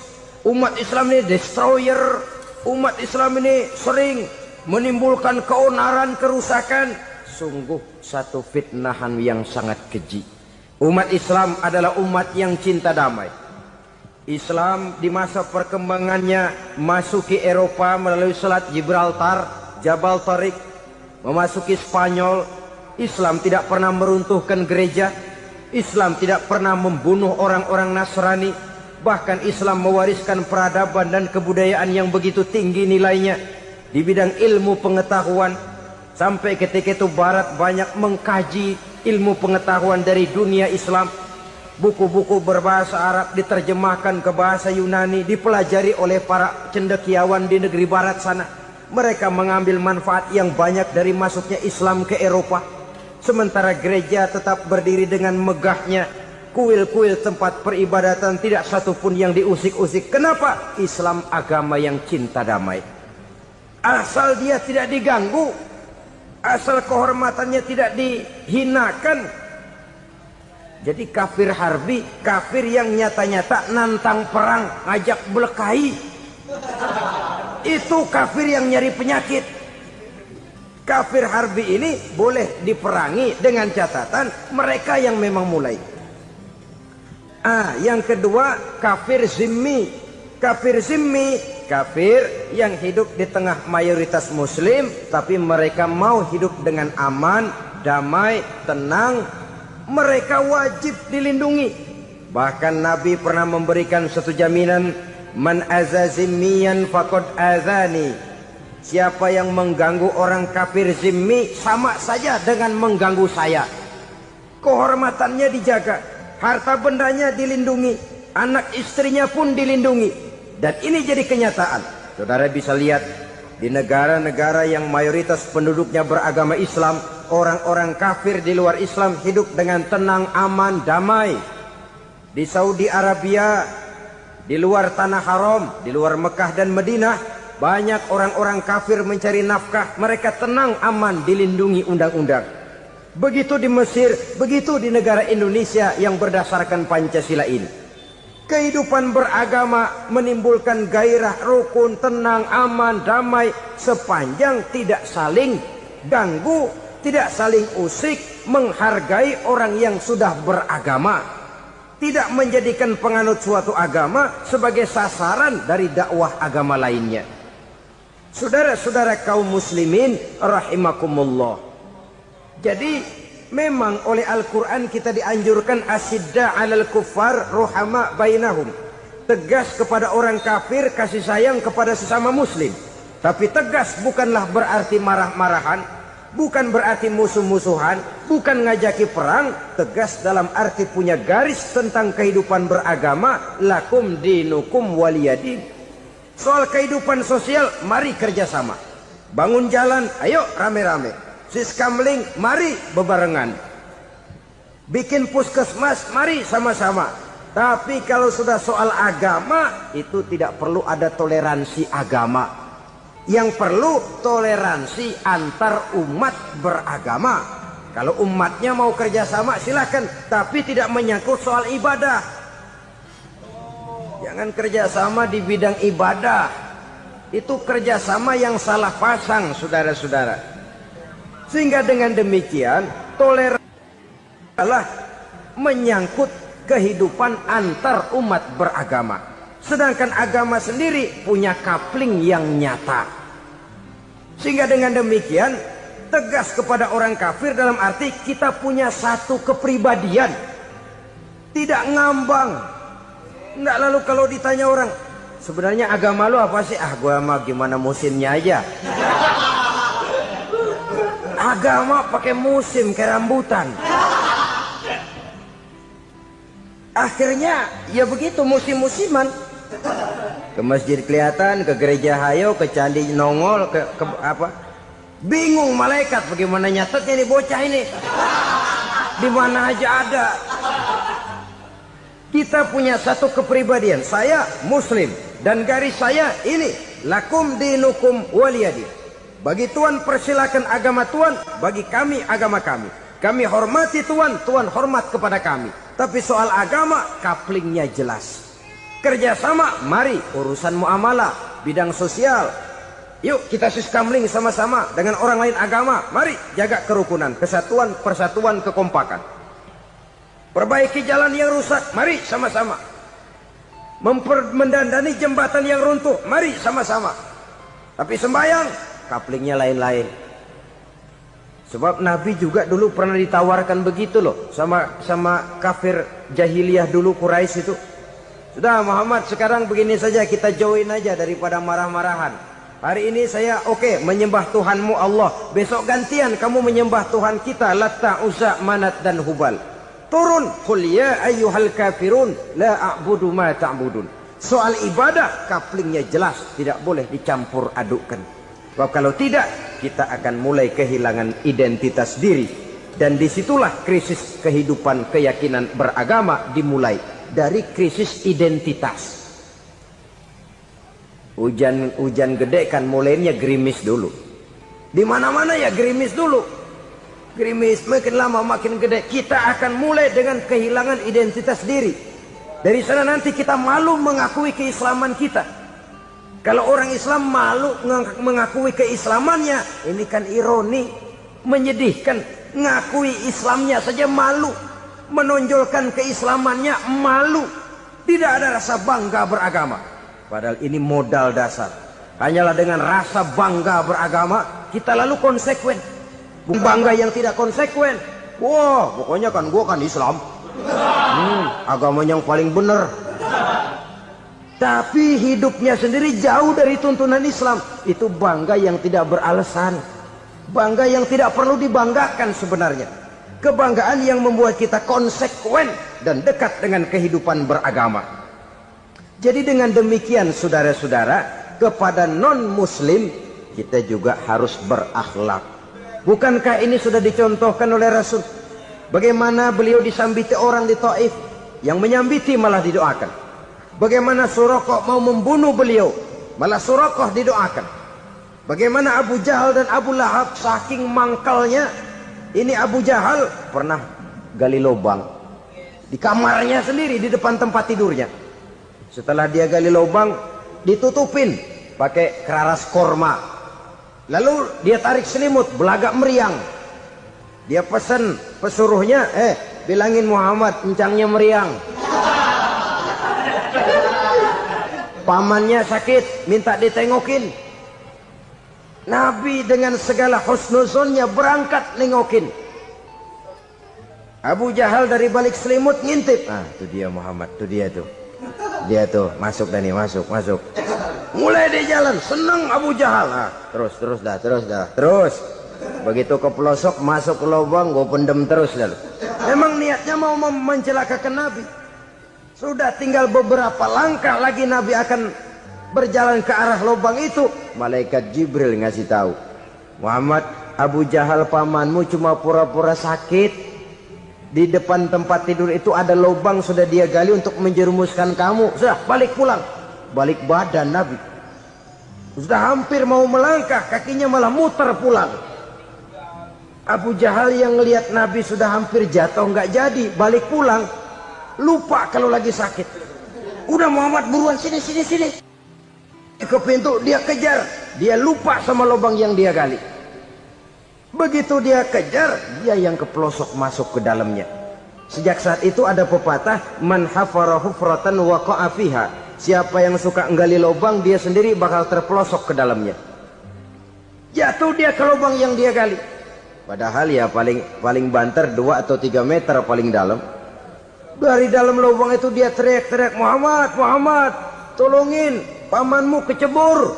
umat Islam ini destroyer, umat Islam ini sering menimbulkan keonaran, kerusakan. Sungguh satu fitnahan yang sangat keji. Umat Islam adalah umat yang cinta damai. Islam di masa perkembangannya masuki Eropa melalui Selat Gibraltar, Jabal Tariq, memasuki Spanyol. Islam tidak pernah meruntuhkan gereja. Islam tidak pernah membunuh orang-orang Nasrani. Bahkan Islam mewariskan peradaban dan kebudayaan yang begitu tinggi nilainya di bidang ilmu pengetahuan. Sampai ketika itu Barat banyak mengkaji ilmu pengetahuan dari dunia Islam. Buku-buku berbahasa Arab diterjemahkan ke bahasa Yunani, dipelajari oleh para cendekiawan di negeri Barat sana. Mereka mengambil manfaat yang banyak dari masuknya Islam ke Eropa. Sementara gereja tetap berdiri dengan megahnya. Kuil-kuil tempat peribadatan tidak satu pun yang diusik-usik. Kenapa? Islam agama yang cinta damai. Asal dia tidak diganggu, asal kehormatannya tidak dihinakan. Jadi kafir harbi, kafir yang nyata-nyata nantang perang, ngajak berkelahi. Itu kafir yang nyari penyakit. Kafir harbi ini boleh diperangi dengan catatan mereka yang memang mulai. Yang kedua kafir zimmi. Kafir zimmi, kafir yang hidup di tengah mayoritas muslim, tapi mereka mau hidup dengan aman, damai, tenang. Mereka wajib dilindungi. Bahkan Nabi pernah memberikan satu jaminan, man aza zimmiyan faqad azani. Siapa yang mengganggu orang kafir zimmi sama saja dengan mengganggu saya. Kehormatannya dijaga, harta bendanya dilindungi, anak istrinya pun dilindungi. Dan ini jadi kenyataan. Saudara bisa lihat di negara-negara yang mayoritas penduduknya beragama Islam, orang-orang kafir di luar Islam hidup dengan tenang, aman, damai. di Saudi Arabia, di luar tanah haram, di luar Mekah dan Madinah, banyak orang-orang kafir mencari nafkah. Mereka tenang, aman, dilindungi undang-undang. Begitu di Mesir, begitu di negara Indonesia yang berdasarkan Pancasila ini. Kehidupan beragama menimbulkan gairah, rukun, tenang, aman, damai, sepanjang tidak saling ganggu, tidak saling usik, menghargai orang yang sudah beragama, tidak menjadikan penganut suatu agama sebagai sasaran dari dakwah agama lainnya. Saudara-saudara kaum muslimin rahimakumullah. Jadi memang oleh Al-Quran kita dianjurkan asyidda 'alal kuffar ruhama bainahum. Tegas kepada orang kafir, kasih sayang kepada sesama muslim. Tapi tegas bukanlah berarti marah-marahan, bukan berarti musuh-musuhan, bukan ngajaki perang. Tegas dalam arti punya garis tentang kehidupan beragama, lakum dinukum waliyadin. Soal kehidupan sosial, mari kerjasama. Bangun jalan, ayo rame-rame. Siskamling, mari bebarengan. Bikin puskesmas, mari sama-sama. Tapi kalau sudah soal agama, itu tidak perlu ada toleransi agama. Yang perlu toleransi antar umat beragama. Kalau umatnya mau kerjasama silakan, tapi tidak menyangkut soal ibadah. Jangan kerjasama di bidang ibadah. Itu kerjasama yang salah pasang, saudara-saudara. Sehingga dengan demikian toleransi adalah menyangkut kehidupan antar umat beragama. Sedangkan agama sendiri punya coupling yang nyata. Sehingga dengan demikian tegas kepada orang kafir dalam arti kita punya satu kepribadian. Tidak ngambang. Nggak lalu kalau ditanya orang, sebenarnya agama lu apa sih? Ah, gua mah gimana musimnya aja. Agama pakai musim kayak rambutan. Akhirnya ya begitu, musim-musiman. Ke masjid kelihatan, ke gereja hayo, ke candi nongol, ke apa? Bingung malaikat bagaimana nyatetnya nih bocah ini. Di mana aja ada. Kita punya satu kepribadian. Saya muslim dan garis saya ini, lakum dinukum waliyadin. Bagi Tuhan persilakan agama Tuhan, bagi kami agama kami. Kami hormati Tuhan, Tuhan hormat kepada kami. Tapi soal agama, couplingnya jelas. Kerjasama, mari urusan muamalah, bidang sosial. Yuk kita siskamling sama-sama dengan orang lain agama. Mari jaga kerukunan, kesatuan, persatuan, kekompakan. Perbaiki jalan yang rusak, mari sama-sama. Mendandani jembatan yang runtuh, mari sama-sama. Tapi sembahyang, couplingnya lain-lain. Sebab Nabi juga dulu pernah ditawarkan begitu loh sama kafir jahiliyah dulu, Quraisy itu. Sudah Muhammad, sekarang begini saja, kita join aja daripada marah-marahan. Hari ini saya oke, menyembah Tuhanmu Allah. Besok gantian kamu menyembah Tuhan kita, Latta, Uzza, Manat dan Hubal. Turun, qul ya ayyuhal kafirun la a'budu ma ta'budun. Soal ibadah couplingnya jelas, tidak boleh dicampur adukkan. Sebab kalau tidak, kita akan mulai kehilangan identitas diri. Dan disitulah krisis kehidupan keyakinan beragama dimulai. Dari krisis identitas. Hujan gede kan mulainya gerimis dulu. Di mana-mana ya gerimis dulu. Gerimis makin lama makin gede. Kita akan mulai dengan kehilangan identitas diri. Dari sana nanti kita malu mengakui keislaman kita. Kalau orang Islam malu mengakui keislamannya, ini kan ironi, menyedihkan. Ngakui Islamnya saja malu, menonjolkan keislamannya malu. Tidak ada rasa bangga beragama. Padahal ini modal dasar. Hanyalah dengan rasa bangga beragama, kita lalu konsekuen. Bukan bangga yang tidak konsekuen. Wah, pokoknya kan gua kan Islam. Agamanya yang paling benar. Tapi hidupnya sendiri jauh dari tuntunan Islam. Itu bangga yang tidak beralasan. Bangga yang tidak perlu dibanggakan sebenarnya. Kebanggaan yang membuat kita konsekuen dan dekat dengan kehidupan beragama. Jadi dengan demikian saudara-saudara, kepada non-muslim kita juga harus berakhlak. Bukankah ini sudah dicontohkan oleh Rasul? Bagaimana beliau disambiti orang di Taif. yang menyambiti malah didoakan. Bagaimana Suraqah mau membunuh beliau, malah Suraqah didoakan. Bagaimana Abu Jahal dan Abu Lahab saking mangkalnya. Ini Abu Jahal pernah gali lubang di kamarnya sendiri, di depan tempat tidurnya. Setelah dia gali lubang, ditutupin pakai keraras korma. Lalu dia tarik selimut, belagak meriang. Dia pesan pesuruhnya, bilangin Muhammad encangnya meriang. Pamannya sakit, minta ditengokin. Nabi dengan segala husnuzonnya berangkat nengokin. Abu Jahal dari balik selimut ngintip. Itu dia Muhammad, itu dia tuh. Dia tuh, masuk Dani, masuk. Mulai dia jalan, senang Abu Jahal. Terus. Begitu ke pelosok, masuk ke lubang, gue pendem terus lalu. Memang niatnya mau mencelakakan Nabi. Sudah tinggal beberapa langkah lagi Nabi akan berjalan ke arah lubang itu. Malaikat Jibril ngasih tahu, Muhammad, Abu Jahal pamanmu cuma pura-pura sakit. Di depan tempat tidur itu ada lubang sudah dia gali untuk menjerumuskan kamu. Sudah balik pulang. Balik badan Nabi. Sudah hampir mau melangkah, kakinya malah muter pulang. Abu Jahal yang lihat Nabi sudah hampir jatuh nggak jadi, balik pulang. Lupa kalau lagi sakit. Udah Muhammad buruan sini. Ke pintu dia kejar. Dia lupa sama lubang yang dia gali. Begitu dia kejar, dia yang ke pelosok masuk ke dalamnya. Sejak saat itu ada pepatah, man hafara hufratan waqa'a fiha. Siapa yang suka nggali lubang, dia sendiri bakal terpelosok ke dalamnya. Jatuh dia ke lubang yang dia gali. Padahal ya paling banter 2 atau 3 meter paling dalam. Dari dalam lubang itu dia teriak-teriak, Muhammad, tolongin, pamanmu kecebur.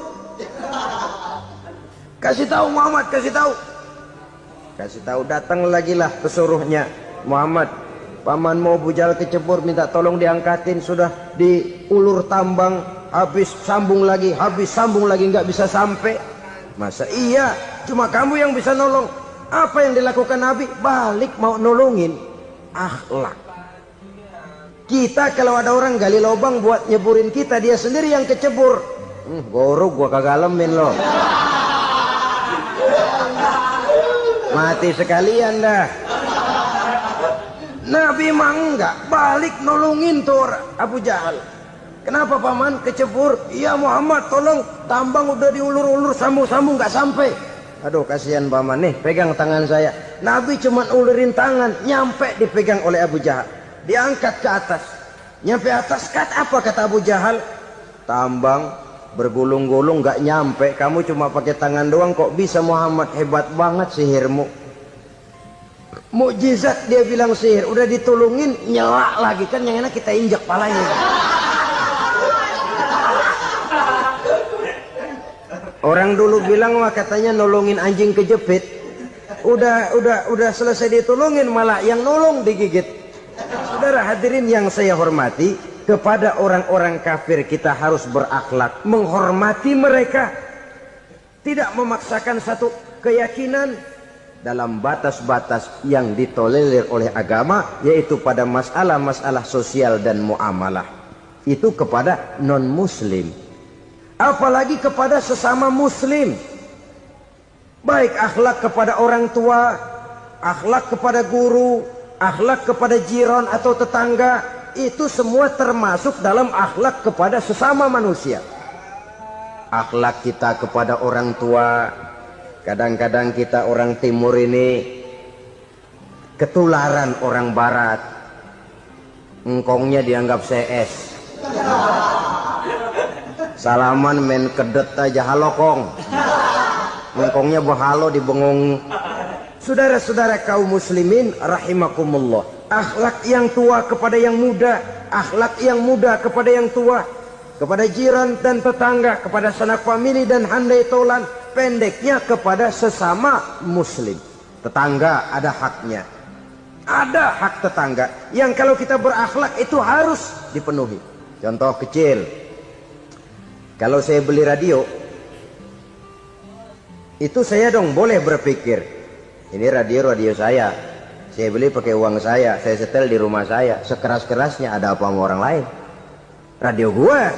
Kasih tahu Muhammad, kasih tahu, datang lagi lah pesuruhnya. Muhammad, pamanmu Abu Jahal kecebur, minta tolong diangkatin. Sudah diulur tambang, habis sambung lagi, nggak bisa sampai. Masa iya cuma kamu yang bisa nolong? Apa yang dilakukan Nabi? Balik mau nolongin. Akhlak. Kita kalau ada orang gali lubang buat nyeburin kita, dia sendiri yang kecebur. Gorok gua kagak lemin loh. Mati sekalian dah. Nabi mah enggak, balik nolongin tuh Abu Jahal. Kenapa paman kecebur? Iya Muhammad, tolong, tambang udah diulur-ulur, sambung-sambung nggak sampai. Aduh kasihan paman, nih pegang tangan saya. Nabi cuma ulurin tangan, nyampe dipegang oleh Abu Jahal. Diangkat ke atas. Nyampe atas, apa kata Abu Jahal? Tambang bergulung-gulung nggak nyampe, kamu cuma pakai tangan doang kok bisa Muhammad, hebat banget sihirmu. Mukjizat dia bilang sihir, udah ditolongin nyelak lagi, kan yang enak kita injak palanya. Orang dulu bilang wah katanya nolongin anjing kejepit. Udah selesai ditolongin malah yang nolong digigit. Saudara hadirin yang saya hormati, kepada orang-orang kafir kita harus berakhlak, menghormati mereka, tidak memaksakan satu keyakinan dalam batas-batas yang ditolerir oleh agama, yaitu pada masalah-masalah sosial dan muamalah. Itu kepada non-muslim, apalagi kepada sesama muslim. Baik akhlak kepada orang tua, akhlak kepada guru, akhlak kepada jiran atau tetangga, itu semua termasuk dalam akhlak kepada sesama manusia. Akhlak kita kepada orang tua, kadang-kadang kita orang timur ini ketularan orang barat. Engkongnya dianggap CS. Salaman main kedet aja, halo kong. Engkongnya berhalo di bengong. Saudara-saudara kaum muslimin rahimakumullah, akhlak yang tua kepada yang muda, akhlak yang muda kepada yang tua, kepada jiran dan tetangga, kepada sanak famili dan handai tolan, pendeknya kepada sesama muslim. Tetangga ada haknya, ada hak tetangga yang kalau kita berakhlak itu harus dipenuhi. Contoh kecil, kalau saya beli radio, itu saya dong boleh berpikir, ini radio saya, Saya beli pakai uang saya setel di rumah saya. Sekeras-kerasnya ada apa sama orang lain? Radio gua.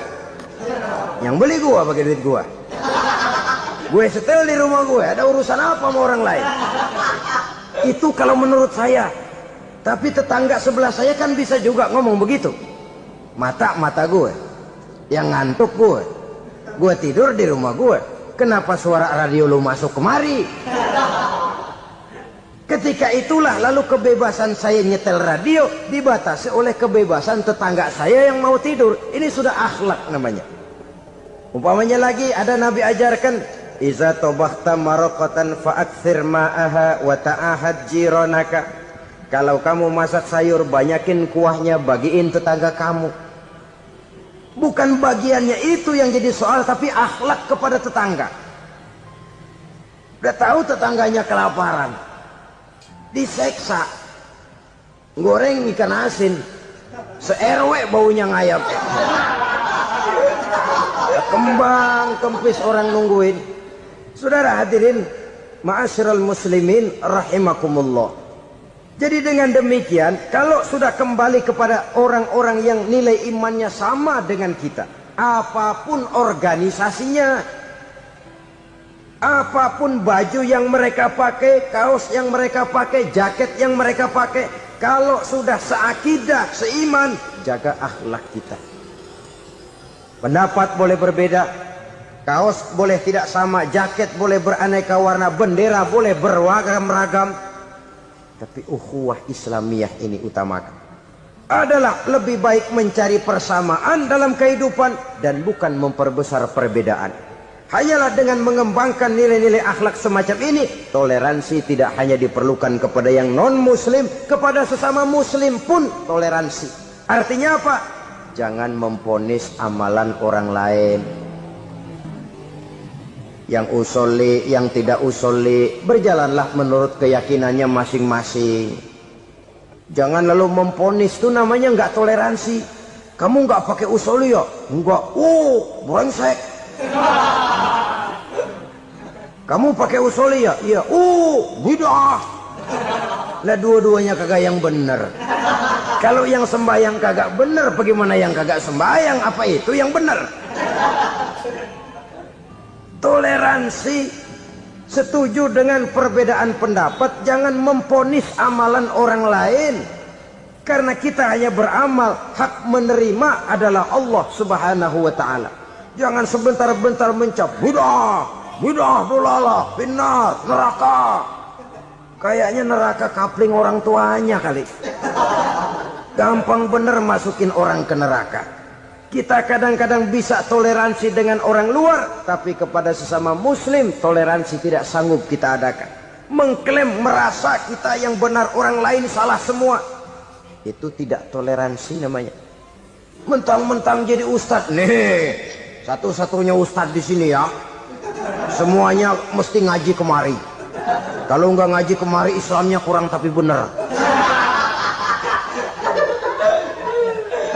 Yang beli gua pakai duit gua. Gue setel di rumah gue, ada urusan apa sama orang lain? Itu kalau menurut saya. Tapi tetangga sebelah saya kan bisa juga ngomong begitu. Mata gue, yang ngantuk gue. Gue tidur di rumah gue. Kenapa suara radio lu masuk kemari? Ketika itulah lalu kebebasan saya nyetel radio dibatasi oleh kebebasan tetangga saya yang mau tidur. Ini sudah akhlak namanya. Umpamanya lagi ada Nabi ajarkan, iza tobakhta maraqatan fa'akthir ma'aha wa ta'ahad jiranaka. Kalau kamu masak sayur, banyakin kuahnya, bagiin tetangga kamu. Bukan bagiannya itu yang jadi soal, tapi akhlak kepada tetangga. Udah tahu tetangganya kelaparan, diseksa, goreng ikan asin, se-RW baunya ngayap, kembang kempis orang nungguin. Saudara hadirin ma'asyiral muslimin rahimakumullah. Jadi dengan demikian, kalau sudah kembali kepada orang-orang yang nilai imannya sama dengan kita, apapun organisasinya, apapun baju yang mereka pakai, kaos yang mereka pakai, jaket yang mereka pakai, kalau sudah seakidah, seiman, jaga akhlak kita. Pendapat boleh berbeda, kaos boleh tidak sama, jaket boleh beraneka warna, bendera boleh beragam-ragam, tapi ukhuwah Islamiyah ini utamakan. Adalah lebih baik mencari persamaan dalam kehidupan dan bukan memperbesar perbedaan. Hanyalah dengan mengembangkan nilai-nilai akhlak semacam ini, toleransi tidak hanya diperlukan kepada yang non-muslim, kepada sesama muslim pun toleransi. Artinya apa? Jangan memponis amalan orang lain. Yang usoli, yang tidak usoli, berjalanlah menurut keyakinannya masing-masing. Jangan lalu memponis, itu namanya nggak toleransi. Kamu nggak pakai usoli ya? Enggak. Brengsek. Kamu pakai usoli ya? Iya. Bid'ah. Lah dua-duanya kagak yang benar. Kalau yang sembahyang kagak benar, bagaimana yang kagak sembahyang? Apa itu yang benar? Toleransi, setuju dengan perbedaan pendapat, jangan memponis amalan orang lain. Karena kita hanya beramal, hak menerima adalah Allah Subhanahu wa ta'ala. Jangan sebentar-bentar mencap bid'ah, dolalah, finnar, neraka. Kayaknya neraka kapling orang tuanya kali. Gampang bener masukin orang ke neraka. Kita kadang-kadang bisa toleransi dengan orang luar, tapi kepada sesama muslim toleransi tidak sanggup kita adakan. Mengklaim merasa kita yang benar, orang lain salah semua, itu tidak toleransi namanya. Mentang-mentang jadi ustadz, nih satu-satunya ustadz di sini ya, semuanya mesti ngaji kemari. Kalau nggak ngaji kemari Islamnya kurang tapi benar.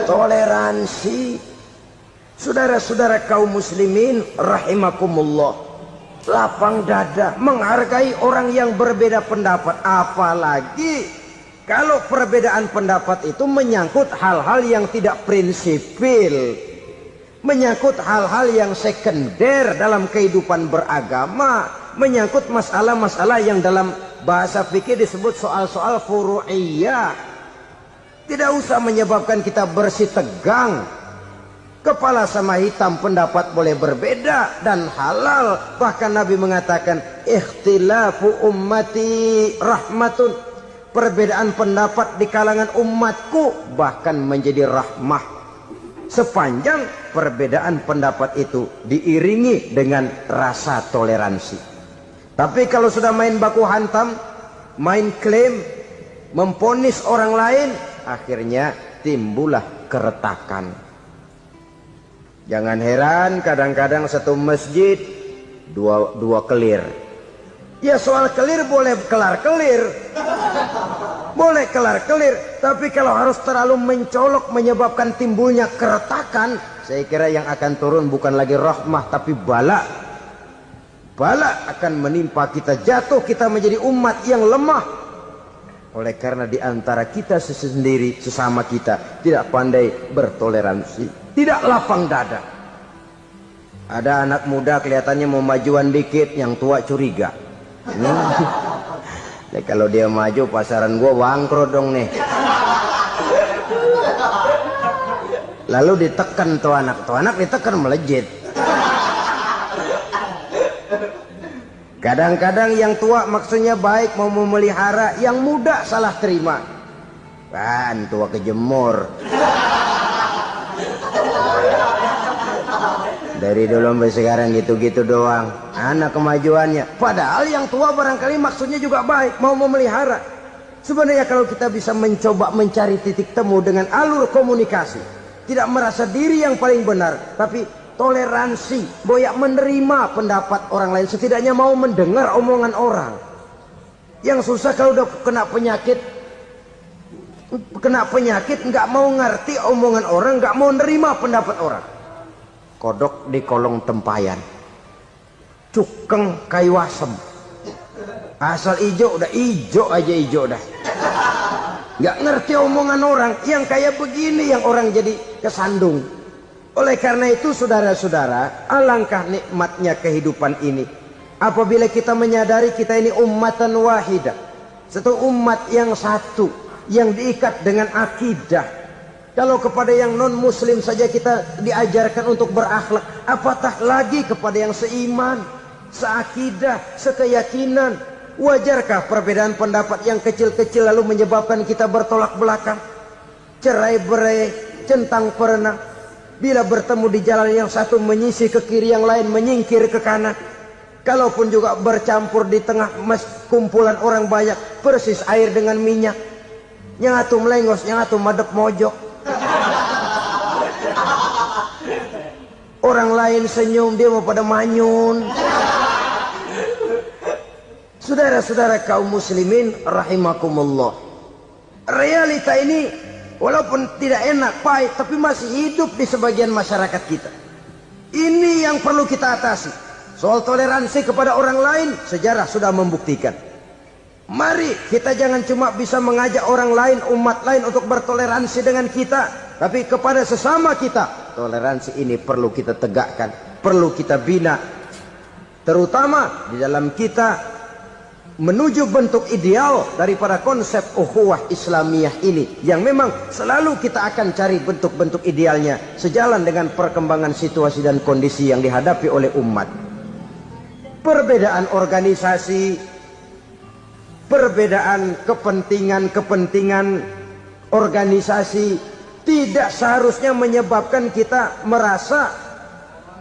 Toleransi. Saudara-saudara kaum muslimin rahimakumullah, lapang dada menghargai orang yang berbeda pendapat, apalagi kalau perbedaan pendapat itu menyangkut hal-hal yang tidak prinsipil, menyangkut hal-hal yang sekunder dalam kehidupan beragama, menyangkut masalah-masalah yang dalam bahasa fikih disebut soal-soal furu'iyah. Tidak usah menyebabkan kita bersih tegang. Kepala sama hitam pendapat boleh berbeda dan halal. Bahkan Nabi mengatakan ikhtilafu ummati rahmatun. Perbedaan pendapat di kalangan umatku bahkan menjadi rahmah, sepanjang perbedaan pendapat itu diiringi dengan rasa toleransi. Tapi kalau sudah main baku hantam, main klaim, memponis orang lain, akhirnya timbullah keretakan. Jangan heran kadang-kadang satu masjid dua kelir. Ya soal kelir boleh kelar-kelir, boleh kelar-kelir, tapi kalau harus terlalu mencolok menyebabkan timbulnya keretakan, saya kira yang akan turun bukan lagi rahmah tapi bala. Bala akan menimpa kita, jatuh kita menjadi umat yang lemah. Oleh karena di antara kita sendiri, sesama kita tidak pandai bertoleransi, tidak lapang dada. Ada anak muda kelihatannya mau majuan dikit, yang tua curiga. Nah, kalau dia maju pasaran gua bangkrut dong nih. Lalu ditekan tuh anak ditekan melejit. Kadang-kadang yang tua maksudnya baik mau memelihara, yang muda salah terima. Kan tua kejemur. Dari dulu sampai sekarang gitu-gitu doang. Anak kemajuannya. Padahal yang tua barangkali maksudnya juga baik, mau memelihara. Sebenarnya kalau kita bisa mencoba mencari titik temu dengan alur komunikasi, tidak merasa diri yang paling benar, tapi toleransi, boyak menerima pendapat orang lain, setidaknya mau mendengar omongan orang. Yang susah kalau udah kena penyakit nggak mau ngerti omongan orang, nggak mau nerima pendapat orang. Kodok di kolong tempayan, cukeng kayu asem, asal ijo udah ijo aja ijo dah. Nggak ngerti omongan orang, yang kayak begini yang orang jadi kesandung. Oleh karena itu saudara-saudara, alangkah nikmatnya kehidupan ini apabila kita menyadari kita ini ummatan wahidah, satu umat yang satu, yang diikat dengan akidah. Kalau kepada yang non muslim saja kita diajarkan untuk berakhlak, apatah lagi kepada yang seiman, seakidah, sekeyakinan. Wajarkah perbedaan pendapat yang kecil-kecil lalu menyebabkan kita bertolak belakang, cerai-berai, centang perenang? Bila bertemu di jalan yang satu menyisih ke kiri, yang lain menyingkir ke kanan. Kalaupun juga bercampur di tengah kumpulan orang banyak, persis air dengan minyak. Yang atu melengos, yang atu madep mojok. Orang lain senyum, dia mau pada manyun. Saudara-saudara kaum muslimin rahimakumullah, realita ini walaupun tidak enak, pahit, tapi masih hidup di sebagian masyarakat kita. Ini yang perlu kita atasi. Soal toleransi kepada orang lain, sejarah sudah membuktikan. Mari kita jangan cuma bisa mengajak orang lain, umat lain untuk bertoleransi dengan kita, tapi kepada sesama kita, toleransi ini perlu kita tegakkan, perlu kita bina. Terutama di dalam kita menuju bentuk ideal daripada konsep ukhuwah Islamiyah ini, yang memang selalu kita akan cari bentuk-bentuk idealnya sejalan dengan perkembangan situasi dan kondisi yang dihadapi oleh umat. Perbedaan organisasi, perbedaan kepentingan organisasi tidak seharusnya menyebabkan kita merasa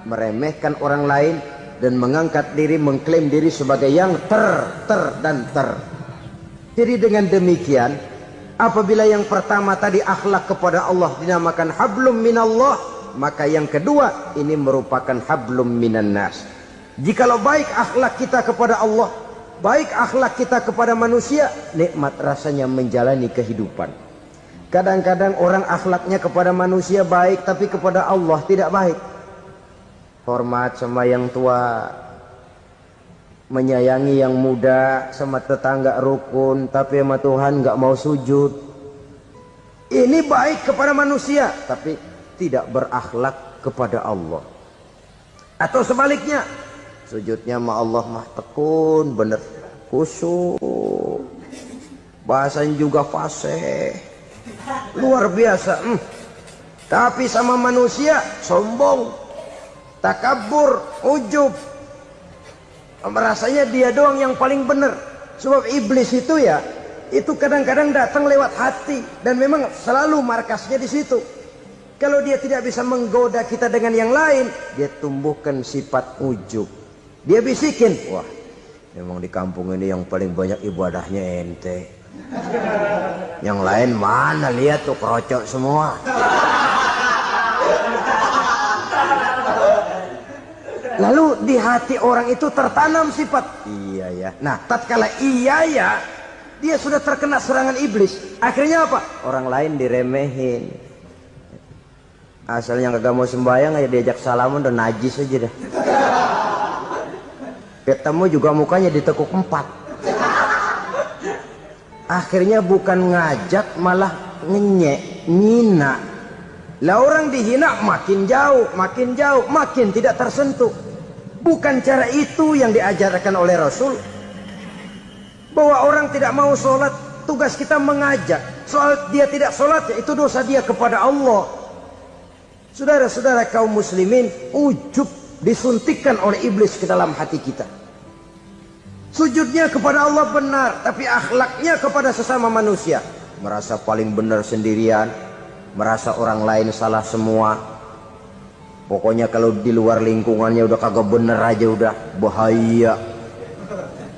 meremehkan orang lain dan mengangkat diri, mengklaim diri sebagai yang ter. Jadi dengan demikian, apabila yang pertama tadi akhlak kepada Allah dinamakan hablum minallah, maka yang kedua ini merupakan hablum minan nas. Jikalau baik akhlak kita kepada Allah, baik akhlak kita kepada manusia, nikmat rasanya menjalani kehidupan. Kadang-kadang orang akhlaknya kepada manusia baik, tapi kepada Allah tidak baik. Hormat sama yang tua, menyayangi yang muda, sama tetangga rukun, tapi sama Tuhan nggak mau sujud. Ini baik kepada manusia, tapi tidak berakhlak kepada Allah. Atau sebaliknya, sujudnya sama Allah mah tekun, bener, khusyuk, bahasanya juga fasih, luar biasa. Tapi sama manusia sombong, takabur, ujub, merasanya dia doang yang paling benar. Sebab iblis itu ya, itu kadang-kadang datang lewat hati, dan memang selalu markasnya di situ. Kalau dia tidak bisa menggoda kita dengan yang lain, dia tumbuhkan sifat ujub. Dia bisikin, wah memang di kampung ini yang paling banyak ibadahnya ente, yang lain mana, lihat tuh kerocok semua. Lalu di hati orang itu tertanam sifat iya ya. Nah, tatkala iya ya, dia sudah terkena serangan iblis. Akhirnya apa? Orang lain diremehin. Asal yang kagak mau sembahyang aja diajak salaman udah najis aja dah. Ketemu juga mukanya ditekuk 4. Akhirnya bukan ngajak malah ngenyek, ngina. Lah orang dihina makin jauh, makin tidak tersentuh. Bukan cara itu yang diajarkan oleh Rasul. Bahwa orang tidak mau sholat, tugas kita mengajak. Soal dia tidak sholat, ya itu dosa dia kepada Allah. Saudara-saudara kaum muslimin, ujub disuntikkan oleh iblis ke dalam hati kita. Sujudnya kepada Allah benar, tapi akhlaknya kepada sesama manusia. Merasa paling benar sendirian, merasa orang lain salah semua. Pokoknya kalau di luar lingkungannya udah kagak bener aja udah bahaya.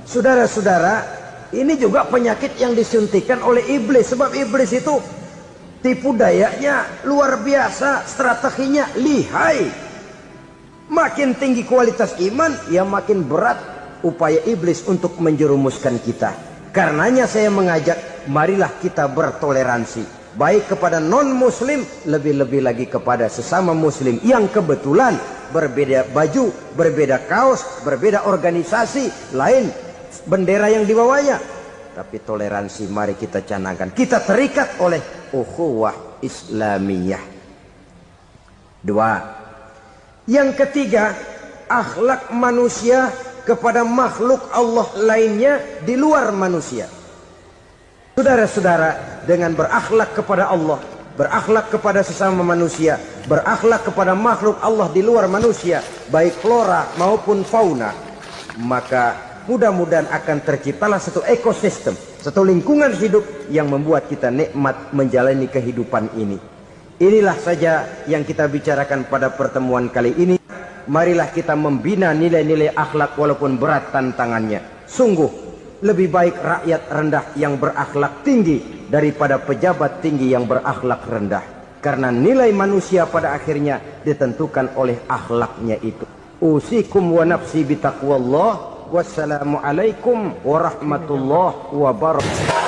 Saudara-saudara, ini juga penyakit yang disuntikan oleh iblis. Sebab iblis itu tipu dayanya luar biasa, strateginya lihai. Makin tinggi kualitas iman, ya makin berat upaya iblis untuk menjerumuskan kita. Karenanya saya mengajak, marilah kita bertoleransi, baik kepada non muslim, lebih-lebih lagi kepada sesama muslim yang kebetulan berbeda baju, berbeda kaos, berbeda organisasi, lain bendera yang dibawanya. Tapi toleransi mari kita canangkan. Kita terikat oleh ukhuwah Islamiyah. Dua. Yang ketiga, akhlak manusia kepada makhluk Allah lainnya di luar manusia. Saudara-saudara, dengan berakhlak kepada Allah, berakhlak kepada sesama manusia, berakhlak kepada makhluk Allah di luar manusia, baik flora maupun fauna, maka mudah-mudahan akan terciptalah satu ekosistem, satu lingkungan hidup yang membuat kita nikmat menjalani kehidupan ini. Inilah saja yang kita bicarakan pada pertemuan kali ini. Marilah kita membina nilai-nilai akhlak walaupun berat tantangannya. Sungguh lebih baik rakyat rendah yang berakhlak tinggi daripada pejabat tinggi yang berakhlak rendah. Karena nilai manusia pada akhirnya ditentukan oleh akhlaknya itu. Usikum wa nafsi bitaqwallah. Wassalamualaikum warahmatullahi wabarakatuh.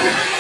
Wassalamualaikum.